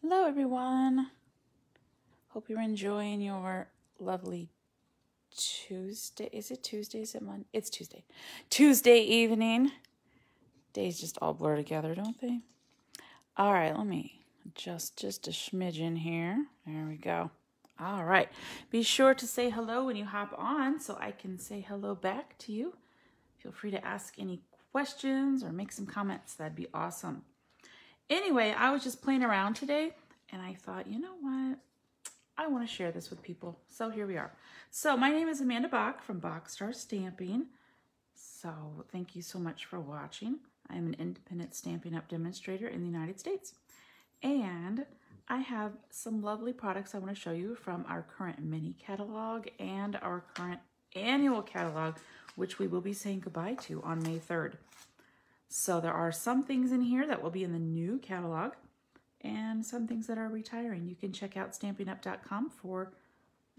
Hello everyone. Hope you're enjoying your lovely Tuesday. Is it Tuesday? Is it Monday? It's Tuesday. Tuesday evening. Days just all blur together, don't they? All right, let me adjust just a smidgen here. There we go. All right. Be sure to say hello when you hop on so I can say hello back to you. Feel free to ask any questions or make some comments. That'd be awesome. Anyway, I was just playing around today and I thought, you know what? I want to share this with people. So here we are. So my name is Amanda Bach from Boxstar Stamping. So thank you so much for watching. I'm an independent Stampin' Up! Demonstrator in the United States. And I have some lovely products I want to show you from our current mini catalog and our current annual catalog, which we will be saying goodbye to on May 3rd. So there are some things in here that will be in the new catalog and some things that are retiring. You can check out stampinup.com for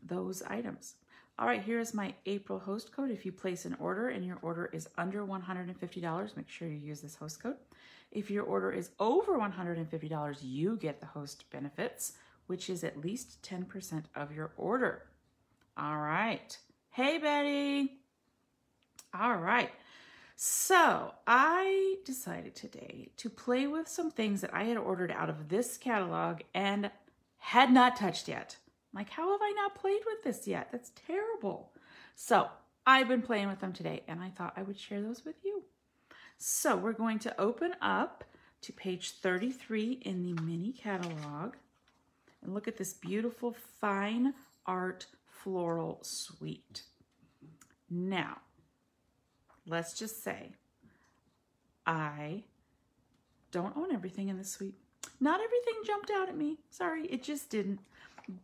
those items. All right, here is my April host code. If you place an order and your order is under $150, make sure you use this host code. If your order is over $150, you get the host benefits, which is at least 10% of your order. All right. Hey, Betty. All right. So I decided today to play with some things that I had ordered out of this catalog and had not touched yet. Like, how have I not played with this yet? That's terrible. So I've been playing with them today and I thought I would share those with you. So we're going to open up to page 33 in the mini catalog and look at this beautiful fine art floral suite. Now, let's just say I don't own everything in this suite. Not everything jumped out at me. Sorry, it just didn't.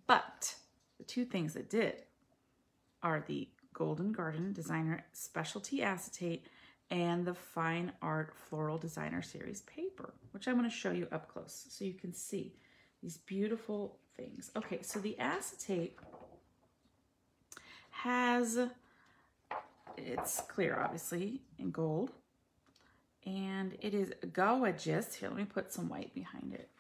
But the two things that did are the Golden Garden Designer Specialty Acetate and the Fine Art Floral Designer Series paper, which I'm going to show you up close so you can see these beautiful things. Okay, so the acetate has, it's clear obviously in gold, and it is gorgeous. Here, let me put some white behind it.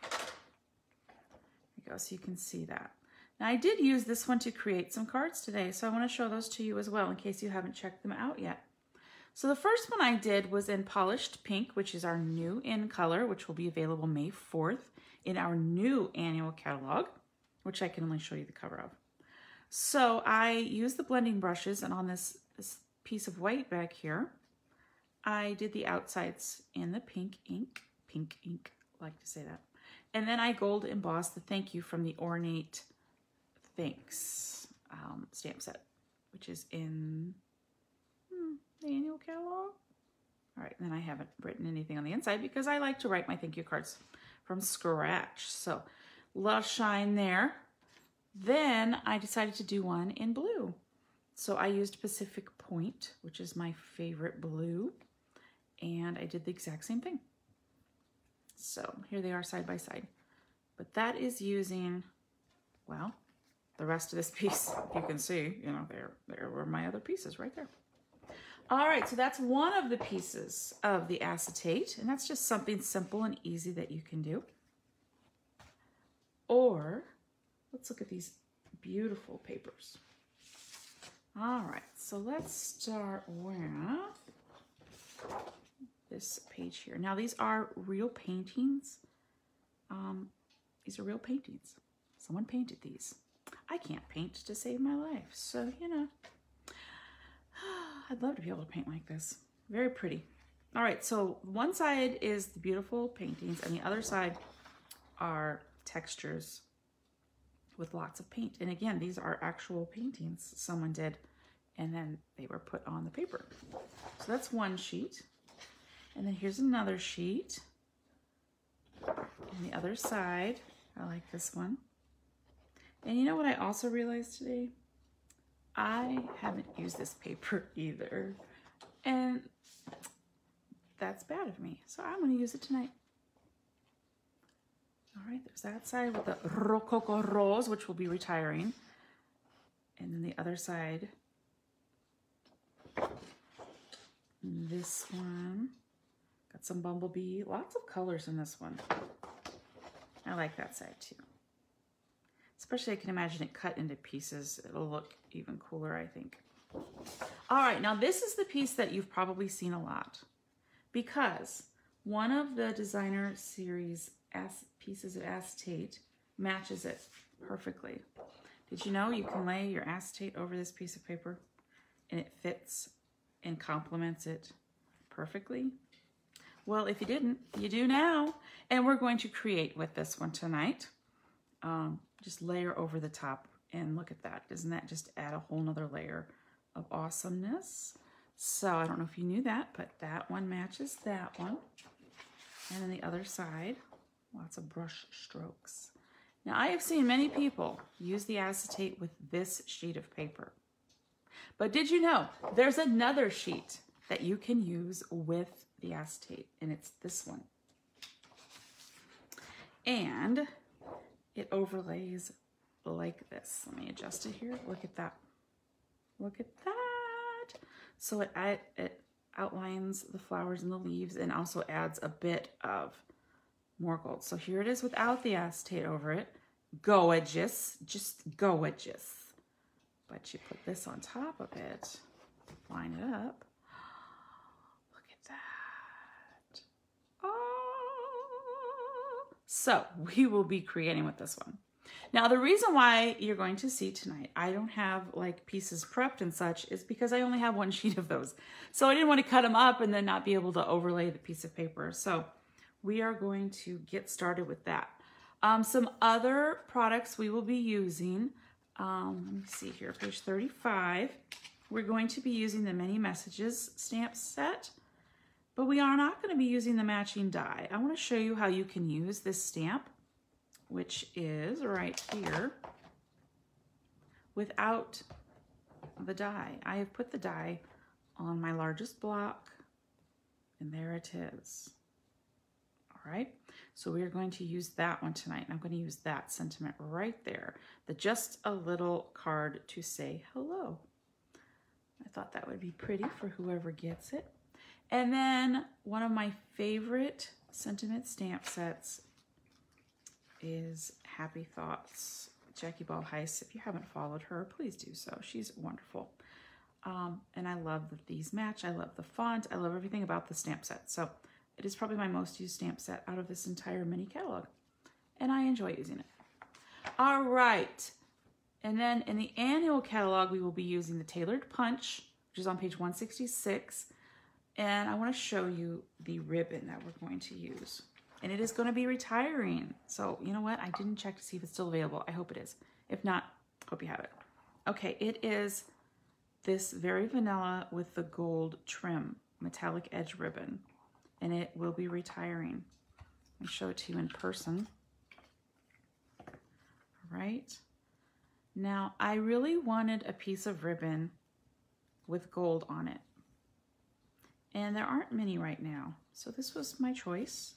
There you go, so you can see that. Now I did use this one to create some cards today, so I want to show those to you as well in case you haven't checked them out yet. So the first one I did was in Polished Pink, which is our new in color, which will be available May 4th in our new annual catalog, which I can only show you the cover of. So I used the blending brushes, and on this piece of white back here, I did the outsides in the pink ink, I like to say that. And then I gold embossed the thank you from the Ornate Thanks stamp set, which is in the annual catalog. All right, and then I haven't written anything on the inside because I like to write my thank you cards from scratch. So a lot of shine there. Then I decided to do one in blue. So I used Pacific Point, which is my favorite blue, and I did the exact same thing. So here they are side by side. But that is using, well, the rest of this piece. If you can see, you know, there were my other pieces right there. All right, so that's one of the pieces of the acetate, and that's just something simple and easy that you can do. Or let's look at these beautiful papers. All right, so let's start with this page here. Now these are real paintings. These are real paintings. Someone painted these. I can't paint to save my life, so you know. I'd love to be able to paint like this. Very pretty. All right, so one side is the beautiful paintings and the other side are textures with lots of paint. And again, these are actual paintings someone did and then they were put on the paper. So that's one sheet. And then here's another sheet. And the other side, I like this one. And you know what I also realized today? I haven't used this paper either. And that's bad of me. So I'm going to use it tonight. All right, there's that side with the Rococo Rose, which will be retiring. And then the other side, this one. Got some bumblebee, lots of colors in this one. I like that side too. Especially I can imagine it cut into pieces. It'll look even cooler, I think. All right, now this is the piece that you've probably seen a lot because one of the designer series pieces of acetate matches it perfectly. Did you know you can lay your acetate over this piece of paper and it fits and complements it perfectly? Well, if you didn't, you do now. And we're going to create with this one tonight. Just layer over the top, and look at that. Doesn't that just add a whole nother layer of awesomeness? So I don't know if you knew that, but that one matches that one. And then the other side, lots of brush strokes. Now I have seen many people use the acetate with this sheet of paper. But did you know there's another sheet that you can use with the acetate, and it's this one. And it overlays like this. Let me adjust it here. Look at that. Look at that. So it outlines the flowers and the leaves and also adds a bit of more gold. So here it is without the acetate over it. Gorgeous. Just gorgeous. But you put this on top of it. Line it up. Look at that. Oh. So we will be creating with this one. Now the reason why you're going to see tonight, I don't have like pieces prepped and such, is because I only have one sheet of those. So I didn't want to cut them up and then not be able to overlay the piece of paper. So we are going to get started with that. Some other products we will be using, let me see here, page 35. We're going to be using the Many Messages stamp set, but we are not going to be using the matching die. I want to show you how you can use this stamp, which is right here, without the die. I have put the die on my largest block, and there it is. All right, so we are going to use that one tonight, and I'm going to use that sentiment right there, the just a little card to say hello. I thought that would be pretty for whoever gets it. And then one of my favorite sentiment stamp sets is Happy Thoughts, Jackie Ball Heiss. If you haven't followed her, please do so. She's wonderful. And I love that these match. I love the font. I love everything about the stamp set. So it is probably my most used stamp set out of this entire mini catalog. And I enjoy using it. All right. And then in the annual catalog, we will be using the Tailored Punch, which is on page 166. And I want to show you the ribbon that we're going to use. And it is going to be retiring. So you know what? I didn't check to see if it's still available. I hope it is. If not, hope you have it. Okay, it is this very vanilla with the gold trim, metallic edge ribbon. And it will be retiring. Let me show it to you in person. All right. Now, I really wanted a piece of ribbon with gold on it. And there aren't many right now. So this was my choice.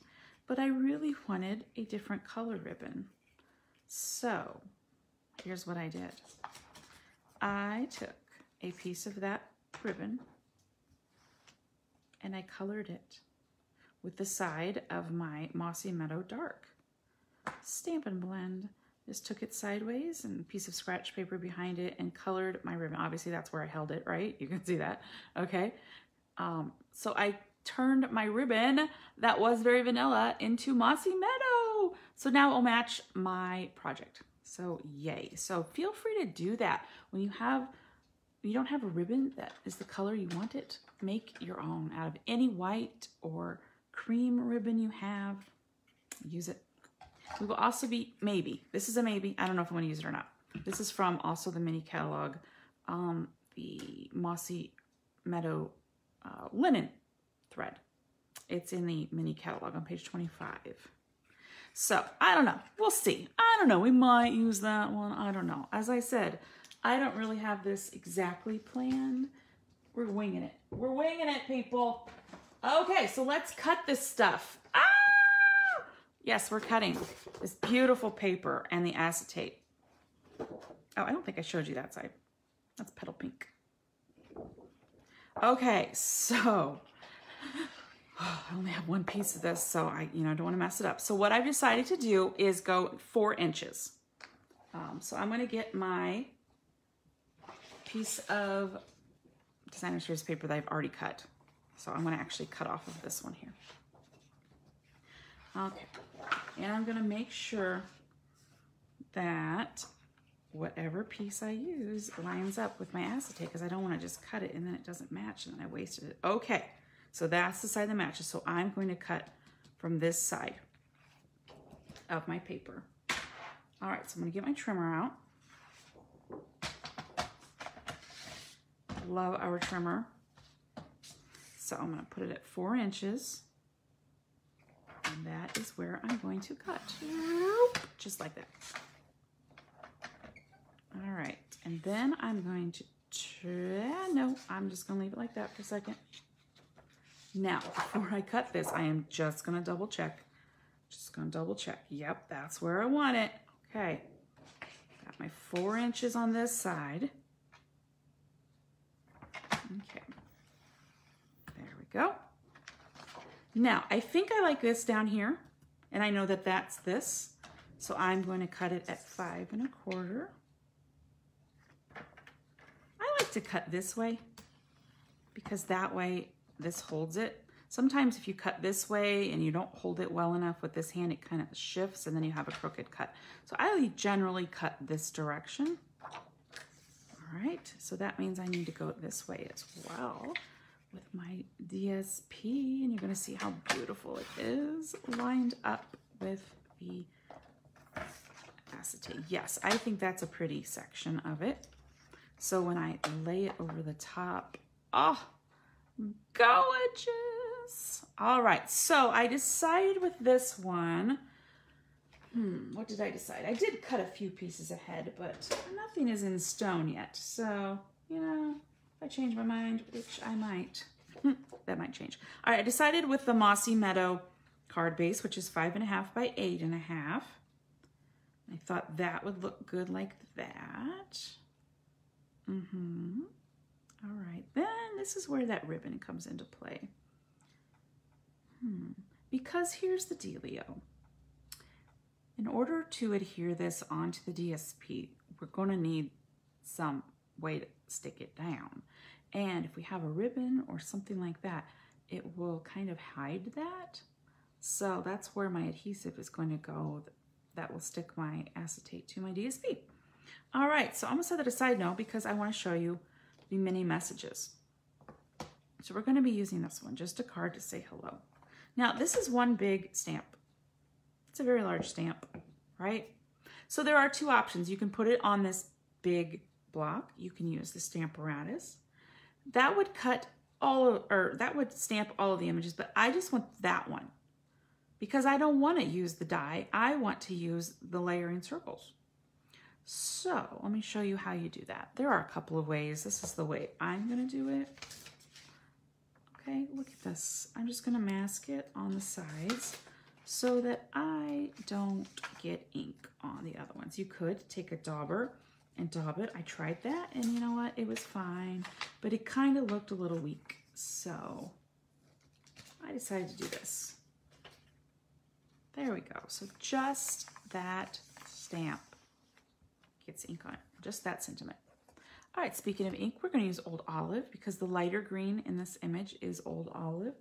But I really wanted a different color ribbon. So here's what I did. I took a piece of that ribbon and I colored it with the side of my Mossy Meadow Dark Stampin' Blend. Just took it sideways and a piece of scratch paper behind it and colored my ribbon. Obviously that's where I held it, right? You can see that, okay? So I turned my ribbon that was very vanilla into Mossy Meadow. So now it will match my project. So yay. So feel free to do that. When you don't have a ribbon that is the color you want it, make your own out of any white or cream ribbon you have. Use it. We will also be, maybe, this is a maybe, I don't know if I'm going to use it or not. This is from also the mini catalog, the Mossy Meadow linen thread. It's in the mini catalog on page 25. So I don't know, we'll see. I don't know, we might use that one. I don't know. As I said, I don't really have this exactly planned. We're winging it. We're winging it, people. Okay, so let's cut this stuff. Ah! Yes, we're cutting this beautiful paper and the acetate. Oh, I don't think I showed you that side. That's petal pink. Okay, so I only have one piece of this, so I don't want to mess it up. So what I've decided to do is go 4 inches. So I'm going to get my piece of designer series paper that I've already cut. So I'm going to actually cut off of this one here. Okay, and I'm going to make sure that whatever piece I use lines up with my acetate, because I don't want to just cut it and then it doesn't match and then I wasted it. Okay, so that's the side that matches. So I'm going to cut from this side of my paper. All right, so I'm going to get my trimmer out. Love our trimmer. So I'm going to put it at 4 inches. And that is where I'm going to cut. Just like that. All right, and then I'm going to, no, I'm just gonna leave it like that for a second. Now, before I cut this, I am just gonna double check. Just gonna double check. Yep, that's where I want it. Okay, got my 4 inches on this side. Okay, there we go. Now, I think I like this down here, and I know that that's this, so I'm going to cut it at 5 1/4. I like to cut this way because that way this holds it. Sometimes if you cut this way and you don't hold it well enough with this hand, it kind of shifts and then you have a crooked cut. So I generally cut this direction. All right, so that means I need to go this way as well with my DSP, and you're gonna see how beautiful it is lined up with the acetate. Yes, I think that's a pretty section of it. So when I lay it over the top, oh, gorgeous. All right, so I decided with this one, what did I decide? I did cut a few pieces ahead, but nothing is in stone yet. So, if I change my mind, which I might, that might change. All right, I decided with the Mossy Meadow card base, which is 5 1/2 by 8 1/2. I thought that would look good like that. All right, then this is where that ribbon comes into play. Because here's the dealio. In order to adhere this onto the DSP, we're going to need some way to stick it down. And if we have a ribbon or something like that, it will kind of hide that. So that's where my adhesive is going to go. That will stick my acetate to my DSP. All right, so I'm gonna set that aside now because I want to show you the mini messages. So we're going to be using this one, just a card to say hello. Now this is one big stamp. It's a very large stamp, right? So there are 2 options. You can put it on this big block. You can use the Stamparatus. That would cut that would stamp all of the images, but I just want that one because I don't want to use the die. I want to use the layering circles. So let me show you how you do that. There are a couple of ways. This is the way I'm going to do it. Okay, look at this. I'm just going to mask it on the sides so that I don't get ink on the other ones. You could take a dauber and daub it. I tried that, and you know what? It was fine, but it kind of looked a little weak. So I decided to do this. There we go. So just that stamp gets ink on it, just that sentiment. All right, speaking of ink, we're going to use Old Olive because the lighter green in this image is Old Olive.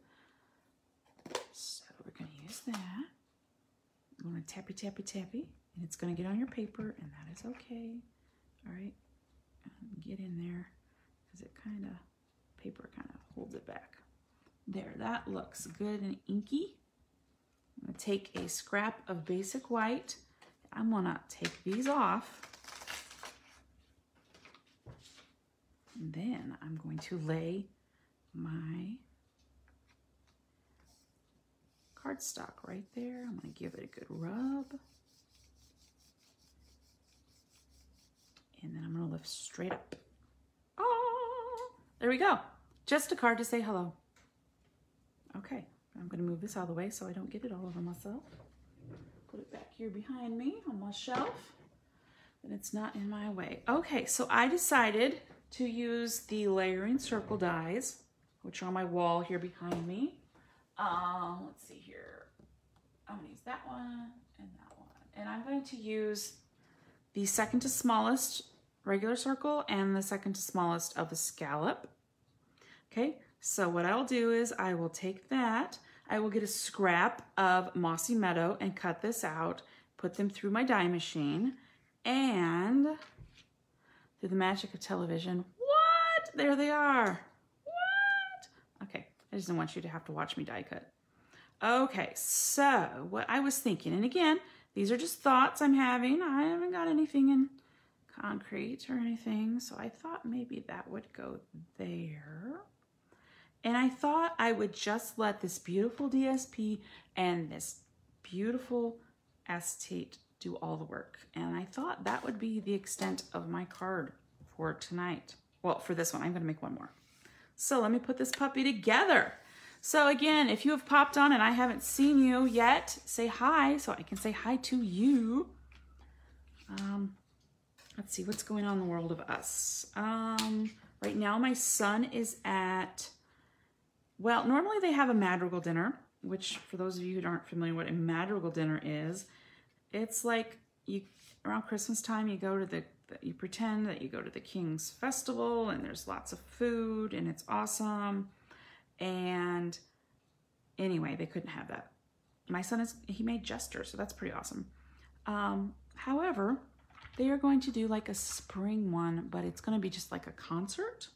So we're going to use that. I'm going to tappy, tappy, tappy, and it's going to get on your paper, and that is okay. All right, get in there because it paper kind of holds it back. There, that looks good and inky. I'm going to take a scrap of basic white. I'm going to take these off. And then I'm going to lay my cardstock right there. I'm going to give it a good rub. And then I'm going to lift straight up. Oh, there we go. Just a card to say hello. Okay, I'm going to move this out of the way so I don't get it all over myself. Put it back here behind me on my shelf. And it's not in my way. Okay, so I decided to use the layering circle dies, which are on my wall here behind me. Let's see here. I'm gonna use that one and that one. And I'm going to use the second to smallest regular circle and the second to smallest of the scallop. Okay, so what I'll do is I will take that, I will get a scrap of Mossy Meadow and cut this out, put them through my die machine, and through the magic of television, what? There they are. What? Okay, I just didn't want you to have to watch me die cut. Okay, so what I was thinking, and again, these are just thoughts I'm having. I haven't got anything in concrete or anything, so I thought maybe that would go there. And I thought I would just let this beautiful DSP and this beautiful acetate do all the work. And I thought that would be the extent of my card for tonight. Well, for this one, I'm gonna make one more. So let me put this puppy together. So again, if you have popped on and I haven't seen you yet, say hi so I can say hi to you. Let's see what's going on in the world of us. Right now my son is at, well, normally they have a madrigal dinner, which for those of you who aren't familiar with what a madrigal dinner is, it's like you around Christmas time you go to you pretend that you go to the King's Festival and there's lots of food and it's awesome. And anyway, they couldn't have that. My son he made Jester, so that's pretty awesome. However, they are going to do like a spring one, but it's going to be just like a concert.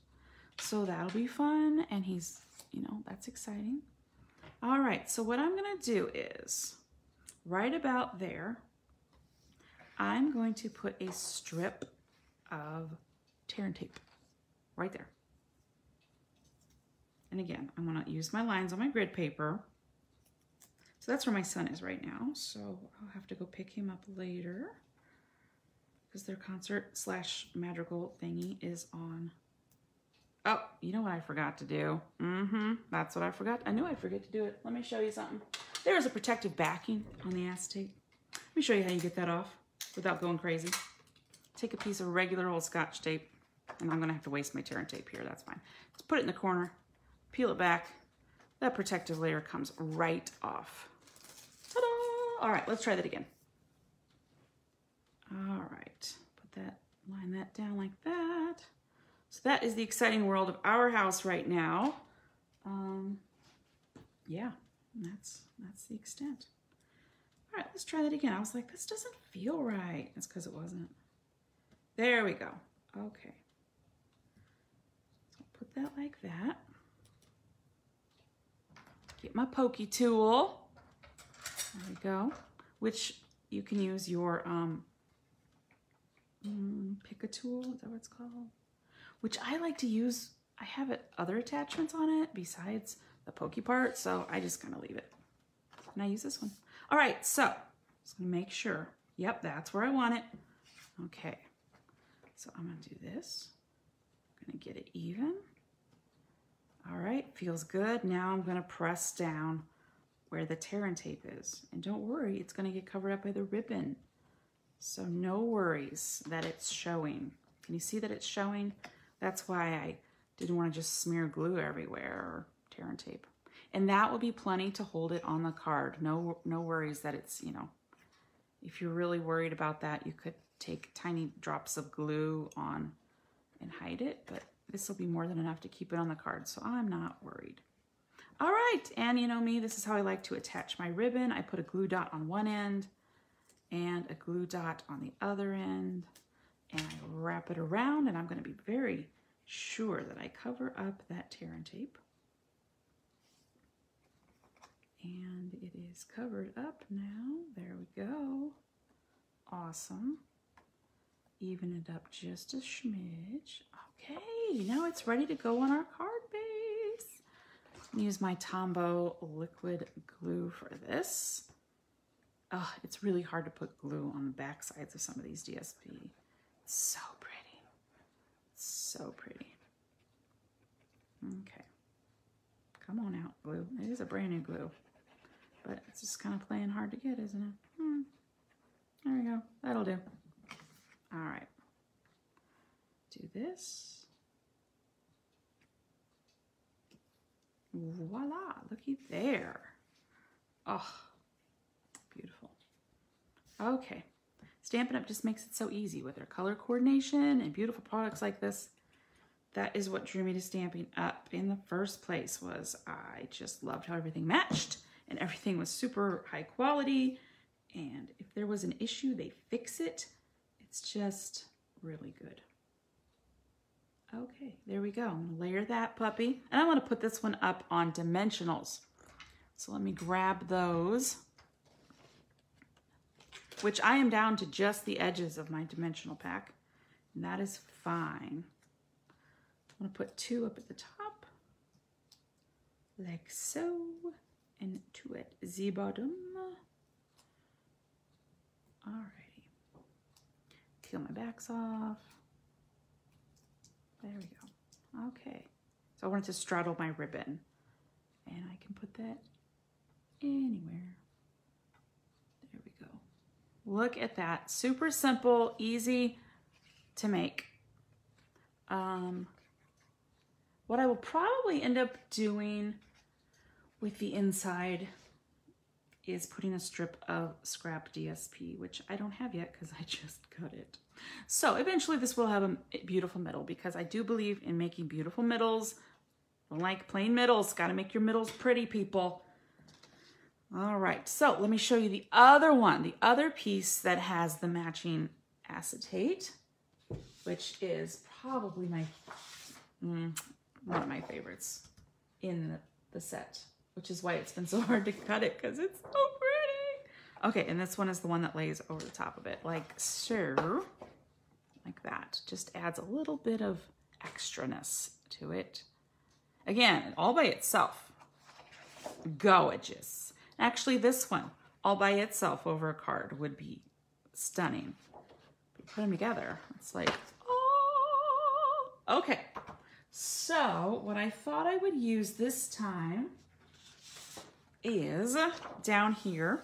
So that'll be fun. And he's, you know, that's exciting. All right. So what I'm going to do is right about there, I'm going to put a strip of tear and tape right there. And again, I'm gonna use my lines on my grid paper. So that's where my son is right now. So I'll have to go pick him up later because their concert / madrigal thingy is on. Oh, you know what I forgot to do? That's what I forgot. I knew I'd forget to do it. Let me show you something. There is a protective backing on the acetate. Let me show you how you get that off without going crazy. Take a piece of regular old Scotch tape, and I'm gonna have to waste my tear and tape here, that's fine. Just put it in the corner. Peel it back. That protective layer comes right off. Ta-da! All right, let's try that again. All right, line that down like that. So that is the exciting world of our house right now. Yeah, that's the extent. All right, let's try that again. I was like, this doesn't feel right. That's because it wasn't. There we go. Okay. So put that like that. Get my pokey tool. There we go. Which you can use your pick a tool. Is that what it's called? Which I like to use. I have other attachments on it besides the pokey part, so I just kind of leave it. And I use this one. All right, so just gonna make sure. Yep, that's where I want it. Okay. So I'm gonna do this. I'm gonna get it even. All right, feels good. Now I'm gonna press down where the tear and tape is. And don't worry, it's gonna get covered up by the ribbon. So no worries that it's showing. Can you see that it's showing? That's why I didn't wanna just smear glue everywhere or tear and tape. And that will be plenty to hold it on the card. No worries that it's, you know, if you're really worried about that, you could take tiny drops of glue on and hide it, but this will be more than enough to keep it on the card, so I'm not worried. All right, and you know me, this is how I like to attach my ribbon. I put a glue dot on one end and a glue dot on the other end, and I wrap it around, and I'm gonna be very sure that I cover up that tear and tape. And it is covered up now. There we go. Awesome. Even it up just a smidge. Okay, now it's ready to go on our card base. I'm gonna use my Tombow liquid glue for this. Oh, it's really hard to put glue on the back sides of some of these DSP. It's so pretty. It's so pretty. Okay. Come on out, glue. It is a brand new glue. But it's just kind of playing hard to get, isn't it? There we go. That'll do. All right. Do this. Voila, looky there. Oh, beautiful. Okay, Stampin' Up! Just makes it so easy with their color coordination and beautiful products like this. That is what drew me to Stampin' Up! In the first place, was I just loved how everything matched and everything was super high quality. And if there was an issue, they fix it. It's just really good. Okay, there we go. I'm gonna layer that puppy. And I wanna put this one up on dimensionals. So let me grab those, which I am down to just the edges of my dimensional pack. And that is fine. I'm gonna put 2 up at the top, like so, and 2 at the bottom. Alrighty. Peel my backs off. There we go. Okay. So I wanted to straddle my ribbon, and I can put that anywhere. There we go. Look at that. Super simple, easy to make. What I will probably end up doing with the inside is putting a strip of scrap DSP, which I don't have yet because I just cut it. So eventually this will have a beautiful middle, because I do believe in making beautiful middles. I don't like plain middles. Got to make your middles pretty, people. All right, so let me show you the other one, the other piece that has the matching acetate, which is probably my one of my favorites in the set, which is why it's been so hard to cut it, because it's so pretty. Okay, and this one is the one that lays over the top of it, like so, like that. Just adds a little bit of extraness to it. Again, all by itself, gorgeous. Actually, this one, all by itself over a card, would be stunning. But put them together, it's like, oh. Okay, so what I thought I would use this time is down here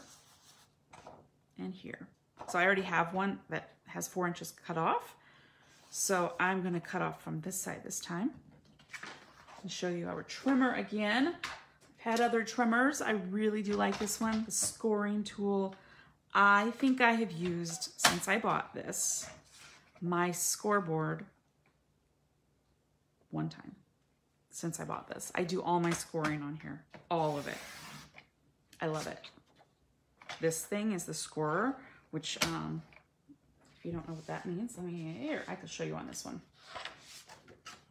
and here. So I already have one that has 4 inches cut off. So I'm gonna cut off from this side this time and show you our trimmer again. I've had other trimmers. I really do like this one, the scoring tool. I think I have used, since I bought this, my scoreboard one time since I bought this. I do all my scoring on here, all of it. I love it. This thing is the scorer, which if you don't know what that means, I can show you on this one.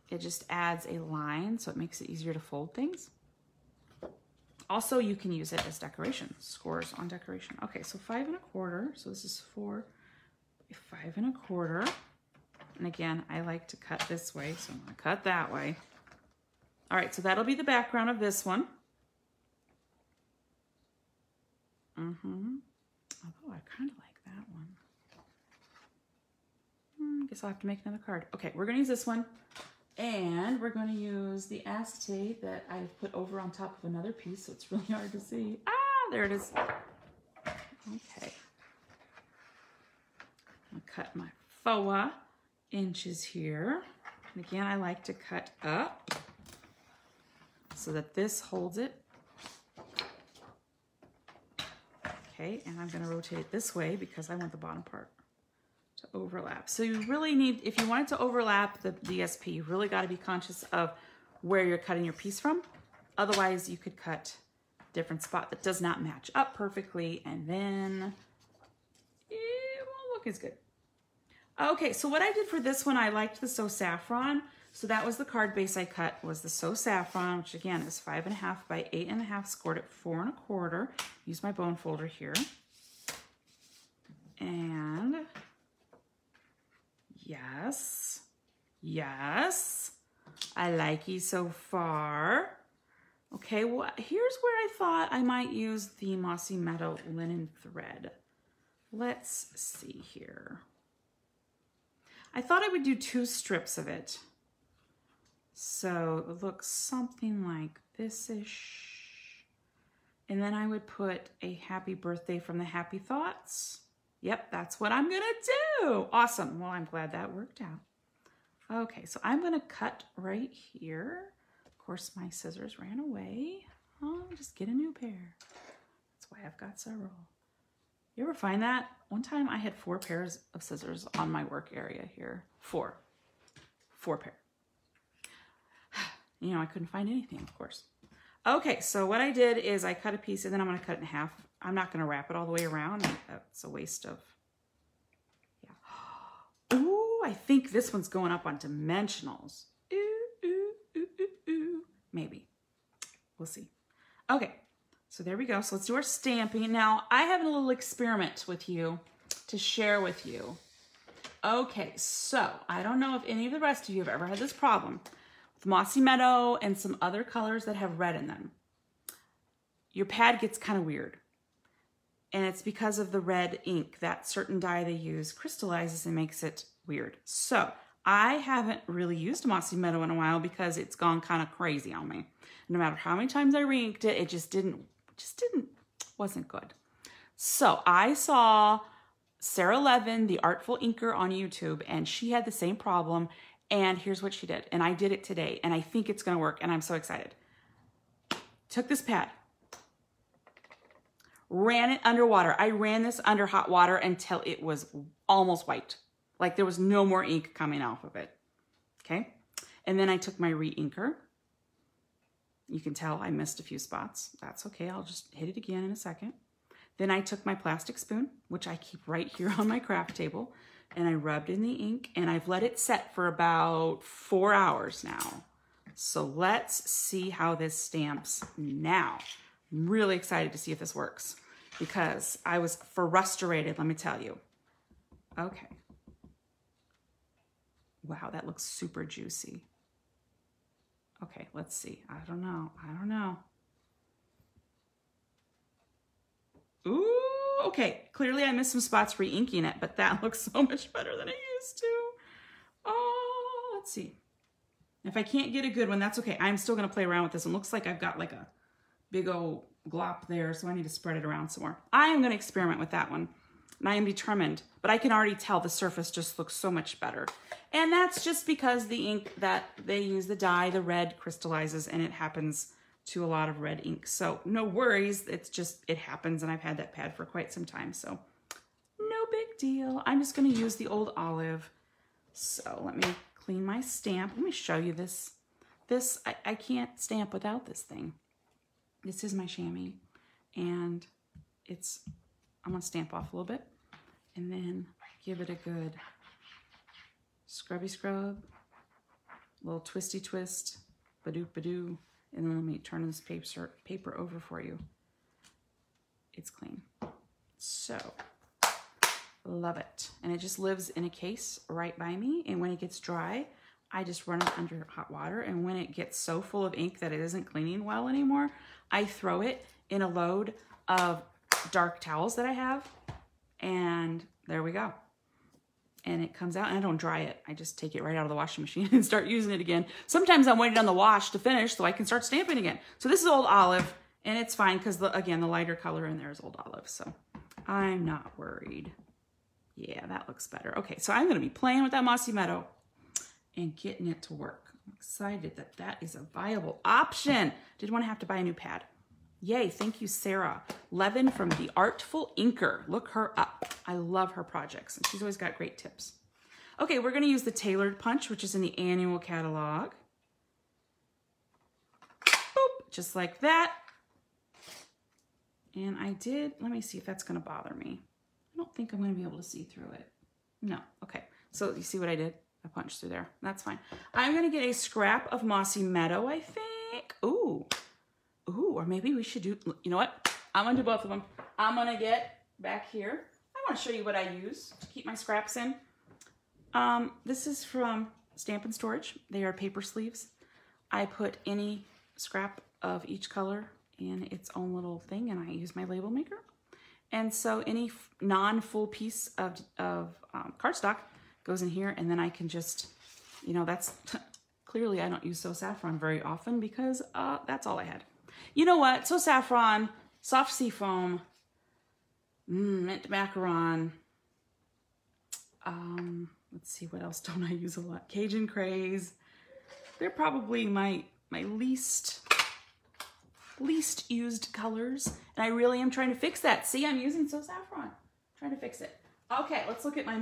It just adds a line, so it makes it easier to fold things. Also, you can use it as decoration, scores on decoration. Okay, so 5 1/4. So this is 4, 5 1/4. And again, I like to cut this way, so I'm gonna cut that way. All right, so that'll be the background of this one. Although I kind of like that one. Guess I'll have to make another card. Okay, we're gonna use this one. And we're gonna use the acetate that I've put over on top of another piece, so it's really hard to see. Ah, there it is. Okay. I'll cut my 4 inches here. And again, I like to cut up so that this holds it. Okay, and I'm gonna rotate it this way because I want the bottom part to overlap. So you really need, if you want it to overlap the DSP, you really got to be conscious of where you're cutting your piece from. Otherwise, you could cut a different spot that does not match up perfectly, and then it won't look as good. Okay, so what I did for this one, I liked the So Saffron. So that was the card base I cut, was the So Saffron, which again is 5 1/2 by 8 1/2, scored at 4 1/4. Use my bone folder here. And yes, yes, I like you so far. Okay, well, here's where I thought I might use the Mossy Meadow linen thread. Let's see here. I thought I would do 2 strips of it. So it looks something like this-ish. And then I would put a happy birthday from the Happy Thoughts. Yep, that's what I'm gonna do. Awesome, well, I'm glad that worked out. Okay, so I'm gonna cut right here, course, my scissors ran away. Oh, just get a new pair. That's why I've got several. You ever find that? One time I had 4 pairs of scissors on my work area here. 4 pair. You know, I couldn't find anything, of course. Okay, so what I did is I cut a piece and then I'm going to cut it in half. I'm not going to wrap it all the way around. That's a waste of, yeah. Ooh, I think this one's going up on dimensionals. Ooh, ooh, ooh, ooh, ooh. Maybe. We'll see. Okay, so there we go. So let's do our stamping. Now, I have a little experiment with you to share with you. Okay, so I don't know if any of the rest of you have ever had this problem with Mossy Meadow and some other colors that have red in them. Your pad gets kind of weird. And it's because of the red ink. That certain dye they use crystallizes and makes it weird. So I haven't really used Mossy Meadow in a while because it's gone kind of crazy on me. No matter how many times I re-inked it, it wasn't good. So I saw Sarah Levin, the Artful Inker on YouTube, and she had the same problem. And here's what she did. And I did it today, and I think it's gonna work, and I'm so excited. Took this pad, ran it under water. I ran this under hot water until it was almost white. Like there was no more ink coming off of it, okay? And then I took my re-inker. You can tell I missed a few spots. That's okay, I'll just hit it again in a second. Then I took my plastic spoon, which I keep right here on my craft table, and I rubbed in the ink, and I've let it set for about 4 hours now. So let's see how this stamps now. I'm really excited to see if this works because I was frustrated, let me tell you. Okay. Wow, that looks super juicy. Okay, let's see. I don't know. Ooh, okay. Clearly I missed some spots re-inking it, but that looks so much better than it used to. Oh, let's see. If I can't get a good one, that's okay. I'm still gonna play around with this. It looks like I've got like a big old glop there, so I need to spread it around some more. I am gonna experiment with that one, and I am determined, but I can already tell the surface just looks so much better. And that's just because the ink that they use, the dye, the red crystallizes, and it happens to a lot of red ink. So no worries, it's just, it happens, and I've had that pad for quite some time, so no big deal. I'm just gonna use the old olive. So let me clean my stamp. Let me show you this. I can't stamp without this thing. This is my chamois, and I'm gonna stamp off a little bit, and then give it a good scrubby scrub, little twisty twist, ba-doo, ba-doo. And then let me turn this paper over for you. It's clean. So, love it. And it just lives in a case right by me. And when it gets dry, I just run it under hot water. And when it gets so full of ink that it isn't cleaning well anymore, I throw it in a load of dark towels that I have. And there we go. And it comes out, and I don't dry it. I just take it right out of the washing machine and start using it again. Sometimes I'm waiting on the wash to finish so I can start stamping again. So this is old olive, and it's fine because, again, the lighter color in there is old olive. So I'm not worried. Yeah, that looks better. Okay, so I'm going to be playing with that Mossy Meadow and getting it to work. I'm excited that that is a viable option. Didn't want to have to buy a new pad. Yay, thank you, Sarah Levin from the Artful Inker. Look her up. I love her projects, and she's always got great tips. Okay, we're gonna use the Tailored Punch, which is in the annual catalog. Boop, just like that. And let me see if that's gonna bother me. I don't think I'm gonna be able to see through it. No, okay. So you see what I did? I punched through there, that's fine. I'm gonna get a scrap of Mossy Meadow, I think. Ooh, or maybe we should do, you know what? I'm gonna do both of them. I'm gonna get back here. I wanna show you what I use to keep my scraps in. This is from Stampin' Storage. They are paper sleeves. I put any scrap of each color in its own little thing, and I use my label maker. And so any non-full piece of cardstock goes in here, and then I can just, you know, that's, clearly I don't use So Saffron very often because that's all I had. You know what? So Saffron, Soft Sea Foam, mint macaron. Let's see, what else don't I use a lot? Cajun Craze. They're probably my my least used colors. And I really am trying to fix that. See, I'm using Saffron. Trying to fix it. Okay, let's look at my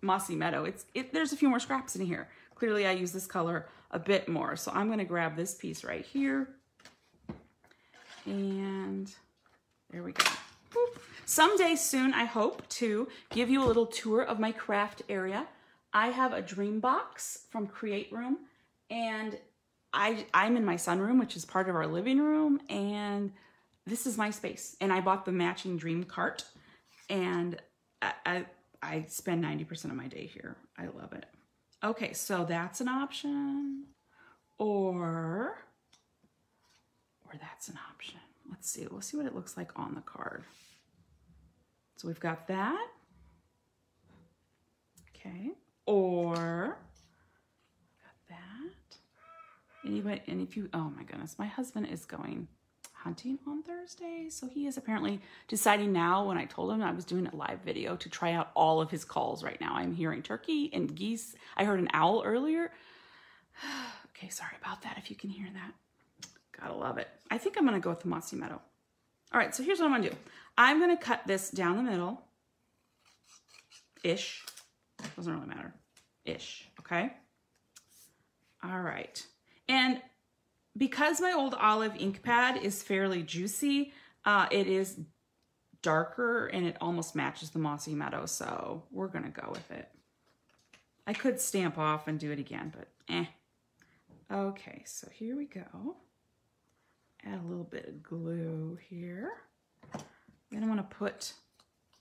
Mossy Meadow. There's a few more scraps in here. Clearly I use this color a bit more. So I'm gonna grab this piece right here. And there we go. Boop. Someday soon, I hope to give you a little tour of my craft area. I have a dream box from Create Room, and I'm in my sunroom, which is part of our living room, and this is my space. And I bought the matching dream cart, and I spend 90% of my day here. I love it. Okay, so that's an option, or that's an option. Let's see. We'll see what it looks like on the card. So we've got that. Okay. Or got that. Anybody, and if you, oh my goodness, my husband is going hunting on Thursday. So he is apparently deciding now, when I told him I was doing a live video, to try out all of his calls right now. I'm hearing turkey and geese. I heard an owl earlier. Okay, sorry about that if you can hear that. Gotta love it. I think I'm gonna go with the Mossy Meadow. All right, so here's what I'm gonna do. I'm gonna cut this down the middle-ish. Doesn't really matter. Ish, okay? All right. And because my old olive ink pad is fairly juicy, it is darker and it almost matches the Mossy Meadow, so we're gonna go with it. I could stamp off and do it again, but eh. Okay, so here we go. Add a little bit of glue here. Then I'm gonna put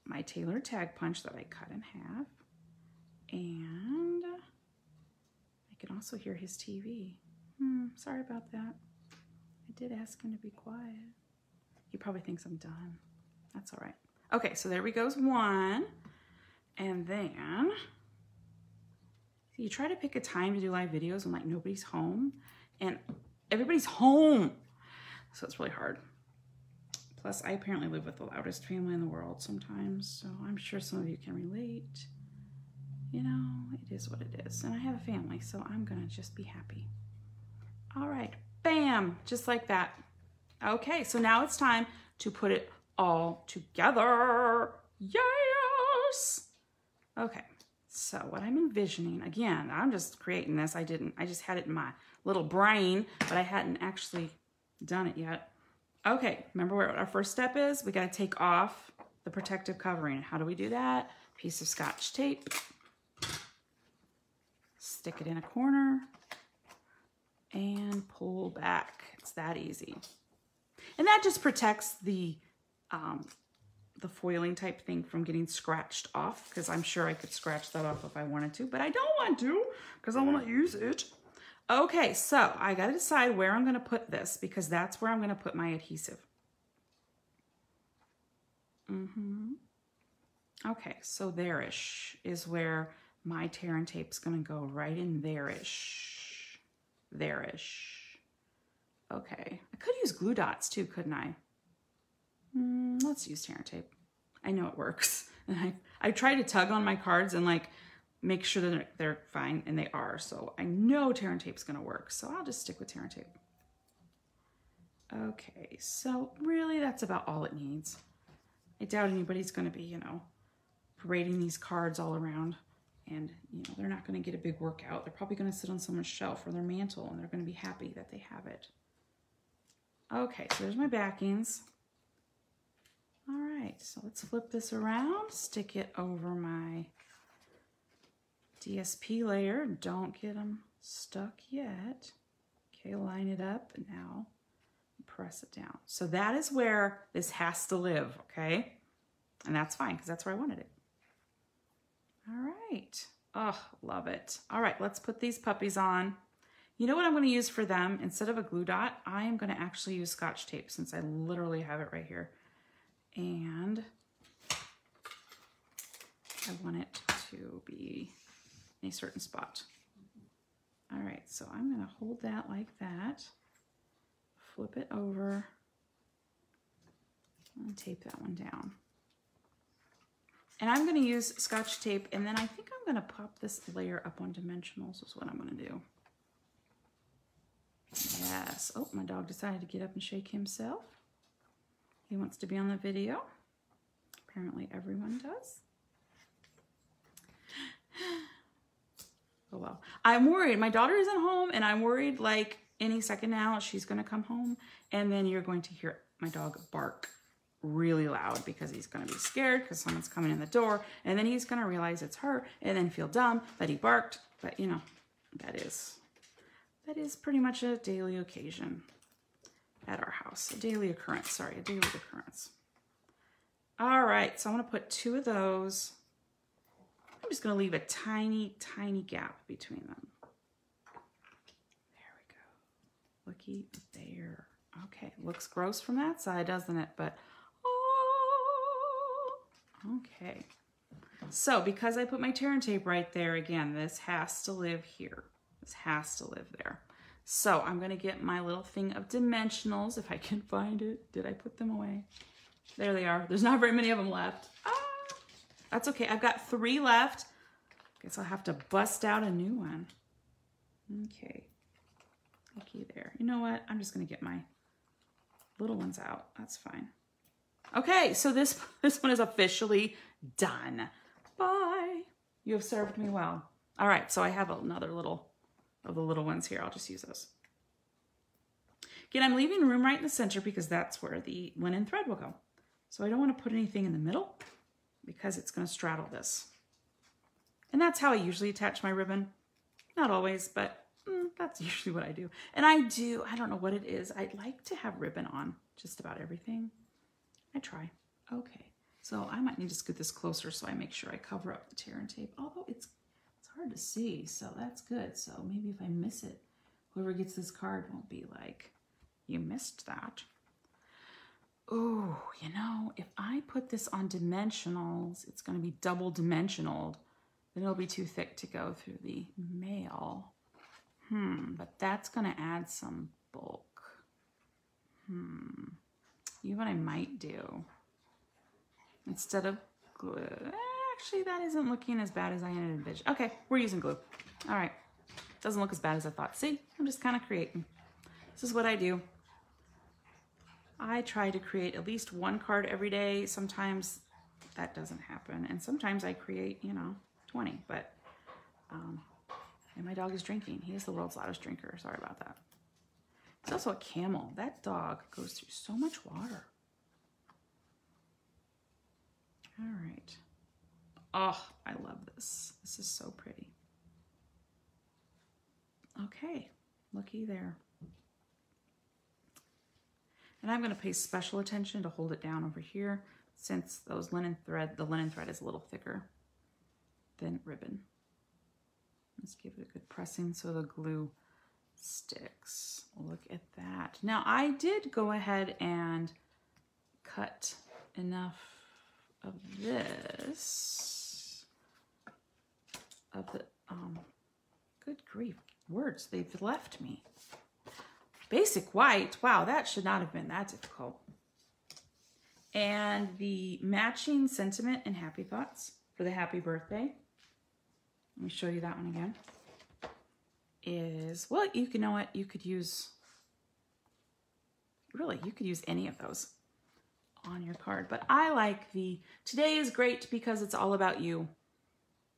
my Taylor tag punch that I cut in half. And I can also hear his TV. Sorry about that. I did ask him to be quiet. He probably thinks I'm done. That's all right. Okay, so there we goes one. And then, see, you try to pick a time to do live videos when like nobody's home, and everybody's home. So it's really hard. Plus, I apparently live with the loudest family in the world sometimes, so I'm sure some of you can relate. You know, it is what it is. And I have a family, so I'm gonna just be happy. All right, bam, just like that. Okay, so now it's time to put it all together. Yes! Okay, so what I'm envisioning, again, I'm just creating this. I just had it in my little brain, but I hadn't actually done it yet. Okay, remember what our first step is? We gotta take off the protective covering. How do we do that? Piece of Scotch tape. Stick it in a corner and pull back. It's that easy. And that just protects the foiling type thing from getting scratched off, because I'm sure I could scratch that off if I wanted to, but I don't want to because I want to use it. Okay, so I got to decide where I'm going to put this, because that's where I'm going to put my adhesive. Okay, so there-ish is where my tear and tape's going to go, right in there-ish. There-ish. Okay, I could use glue dots too, couldn't I? Let's use tear and tape. I know it works. And I try to tug on my cards and like make sure that they're fine, and they are. So I know tear and tape's gonna work. So I'll just stick with tear and tape. Okay, so really that's about all it needs. I doubt anybody's gonna be, you know, parading these cards all around, and you know, they're not gonna get a big workout. They're probably gonna sit on someone's shelf or their mantle, and they're gonna be happy that they have it. Okay, so there's my backings. All right, so let's flip this around, stick it over my DSP layer. Don't get them stuck yet. Okay, line it up, and now press it down. So that is where this has to live, okay? And that's fine, because that's where I wanted it. All right. Oh, love it. All right, let's put these puppies on. You know what I'm going to use for them? Instead of a glue dot, I am going to actually use Scotch tape, since I literally have it right here. And I want it to be in a certain spot. All right, so I'm going to hold that like that, flip it over, and tape that one down. And I'm going to use Scotch tape, and then I think I'm going to pop this layer up on dimensionals is what I'm going to do. Yes. Oh, my dog decided to get up and shake himself. He wants to be on the video. Apparently everyone does. Oh well. I'm worried. My daughter isn't home and I'm worried like any second now she's going to come home and then you're going to hear my dog bark really loud because he's going to be scared because someone's coming in the door and then he's going to realize it's her and then feel dumb that he barked. But you know, that is pretty much a daily occasion at our house. A daily occurrence. Sorry, a daily occurrence. All right, so I'm going to put 2 of those. I'm just going to leave a tiny, tiny gap between them. There we go. Looky there. Okay, looks gross from that side, doesn't it? But, oh, okay. So, because I put my tear and tape right there, again, this has to live here. This has to live there. So, I'm going to get my little thing of dimensionals, if I can find it. Did I put them away? There they are. There's not very many of them left. Ah, that's okay. I've got 3 left. Guess I'll have to bust out a new one. Okay. Looky there. You know what? I'm just going to get my little ones out. That's fine. Okay, so this one is officially done. Bye. You have served me well. All right, so I have another little of the little ones here. I'll just use those. Again, I'm leaving room right in the center because that's where the linen thread will go. So I don't want to put anything in the middle because it's going to straddle this. And that's how I usually attach my ribbon. Not always, but that's usually what I do. And I don't know what it is. I like to have ribbon on just about everything. I try. Okay, so I might need to scoot this closer so I make sure I cover up the tear and tape. Although it's hard to see, so that's good. So maybe if I miss it, whoever gets this card won't be like, you missed that. Oh, you know, if I put this on dimensionals, it's going to be double dimensional. Then it'll be too thick to go through the mail. But that's going to add some bulk. You know what I might do? Instead of glue. Actually, that isn't looking as bad as I envisioned. Okay, we're using glue. All right. Doesn't look as bad as I thought. See, I'm just kind of creating. This is what I do. I try to create at least 1 card every day. Sometimes that doesn't happen. And sometimes I create, you know, 20. But, and my dog is drinking. He is the world's loudest drinker. Sorry about that. He's also a camel. That dog goes through so much water. All right. Oh, I love this. This is so pretty. Okay, looky there. And I'm going to pay special attention to hold it down over here since the linen thread is a little thicker than ribbon. Let's give it a good pressing so the glue sticks. Look at that. Now I did go ahead and cut enough of this, of the, good grief, words, they've left me. Basic white, wow, that should not have been that difficult. And the matching sentiment and happy thoughts for the happy birthday. Let me show you that one again. Is, well, you know what, you could use, really, you could use any of those on your card. But I like the, today is great because it's all about you.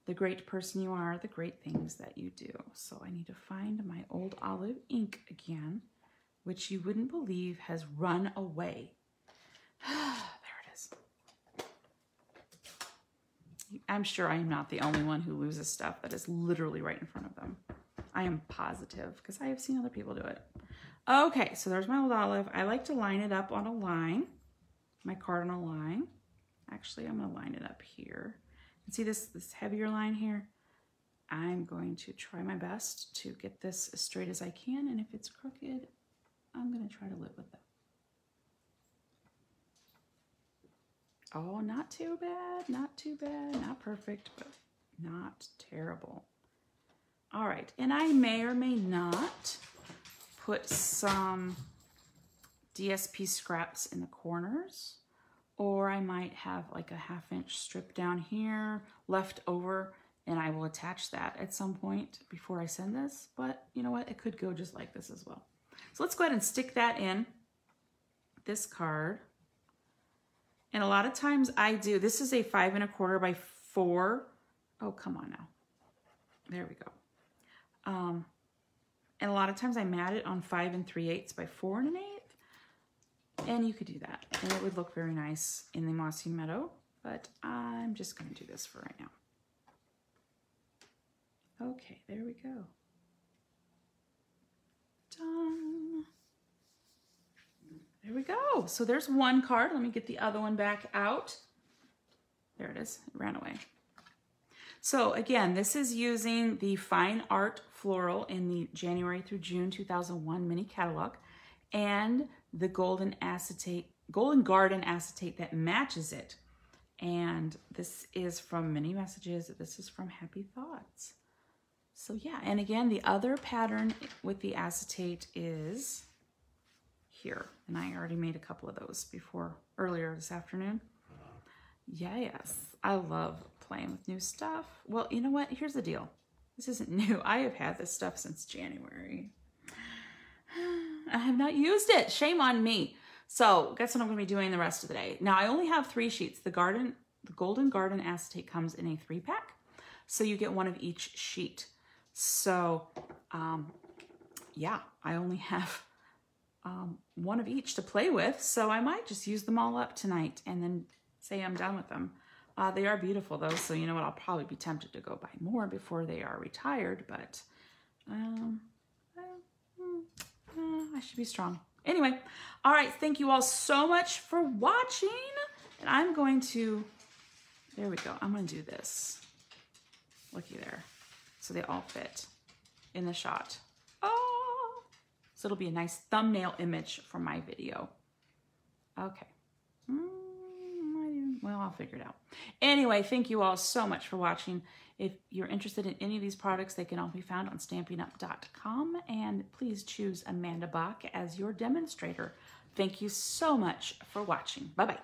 The great person you are, the great things that you do. So I need to find my old olive ink again, which you wouldn't believe has run away. There it is. I'm sure I am not the only one who loses stuff that is literally right in front of them. I am positive because I have seen other people do it. Okay, so there's my old olive. I like to line it up on a line, my card on a line. Actually, I'm going to line it up here. And see this heavier line here? I'm going to try my best to get this as straight as I can, and if it's crooked, I'm going to try to live with it. Oh, not too bad, not too bad, not perfect, but not terrible. All right, and I may or may not put some DSP scraps in the corners, or I might have like a 1/2 inch strip down here left over, and I will attach that at some point before I send this. But you know what? It could go just like this as well. So let's go ahead and stick that in this card. And a lot of times I do, this is a 5 1/4 by 4. Oh, come on now. There we go. And a lot of times I mat it on 5 3/8 by 4 1/8. And you could do that. And it would look very nice in the Mossy Meadow. But I'm just going to do this for right now. Okay, there we go. Done. There we go. So there's one card. Let me get the other one back out. There it is. It ran away. So again, this is using the Fine Art Floral in the January through June 2001 mini catalog and the Golden Garden Acetate that matches it. And this is from Mini Messages. This is from Happy Thoughts. So yeah, and again, the other pattern with the acetate is here. And I already made a couple of those earlier this afternoon. Yes, I love playing with new stuff. Well, you know what? Here's the deal. This isn't new. I have had this stuff since January. I have not used it. Shame on me. So guess what I'm going to be doing the rest of the day. Now, I only have 3 sheets. The Golden Garden Acetate comes in a 3-pack. So you get one of each sheet. So, yeah, I only have one of each to play with. So I might just use them all up tonight and then say I'm done with them. They are beautiful though. So you know what? I'll probably be tempted to go buy more before they are retired, but I should be strong. Anyway, all right. Thank you all so much for watching. And I'm going to, there we go. I'm going to do this. Looky there. So they all fit in the shot. Oh, so it'll be a nice thumbnail image for my video. Okay. Well, I'll figure it out. Anyway, thank you all so much for watching. If you're interested in any of these products, they can all be found on StampinUp.com. And please choose Amanda Bach as your demonstrator. Thank you so much for watching. Bye-bye.